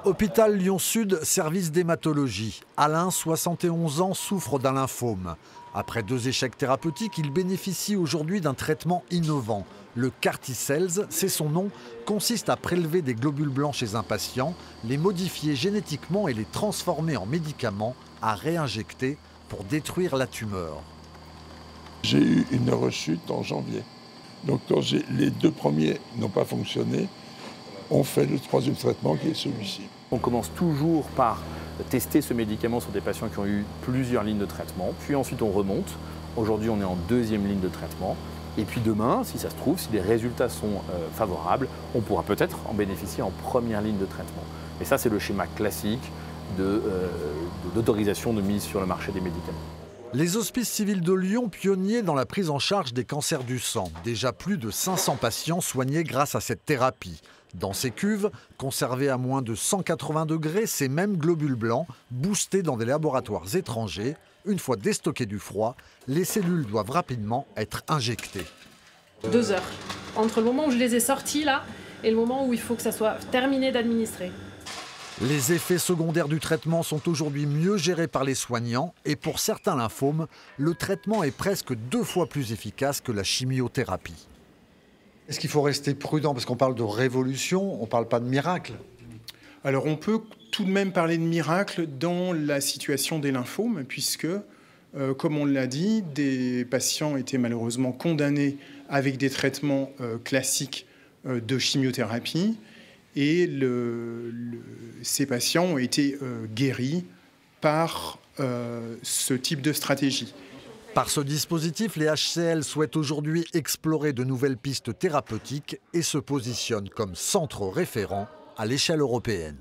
Hôpital Lyon-Sud, service d'hématologie. Alain, 71 ans, souffre d'un lymphome. Après 2 échecs thérapeutiques, il bénéficie aujourd'hui d'un traitement innovant. Le CAR-T-cells, c'est son nom, consiste à prélever des globules blancs chez un patient, les modifier génétiquement et les transformer en médicaments à réinjecter pour détruire la tumeur. J'ai eu une rechute en janvier. Donc quand les 2 premiers n'ont pas fonctionné, on fait le 3e traitement qui est celui-ci. On commence toujours par tester ce médicament sur des patients qui ont eu plusieurs lignes de traitement, puis ensuite on remonte. Aujourd'hui on est en 2e ligne de traitement. Et puis demain, si ça se trouve, si les résultats sont favorables, on pourra peut-être en bénéficier en 1re ligne de traitement. Et ça c'est le schéma classique d'autorisation de mise sur le marché des médicaments. Les hospices civils de Lyon, pionniers dans la prise en charge des cancers du sang. Déjà plus de 500 patients soignés grâce à cette thérapie. Dans ces cuves, conservés à moins de 180 degrés, ces mêmes globules blancs, boostés dans des laboratoires étrangers, une fois déstockés du froid, les cellules doivent rapidement être injectées. 2 heures. Entre le moment où je les ai sortis là et le moment où il faut que ça soit terminé d'administrer. Les effets secondaires du traitement sont aujourd'hui mieux gérés par les soignants et pour certains lymphomes, le traitement est presque 2 fois plus efficace que la chimiothérapie. Est-ce qu'il faut rester prudent parce qu'on parle de révolution, on ne parle pas de miracle? Alors on peut tout de même parler de miracle dans la situation des lymphomes puisque, comme on l'a dit, des patients étaient malheureusement condamnés avec des traitements classiques de chimiothérapie. Et ces patients ont été guéris par ce type de stratégie. Par ce dispositif, les HCL souhaitent aujourd'hui explorer de nouvelles pistes thérapeutiques et se positionnent comme centre référent à l'échelle européenne.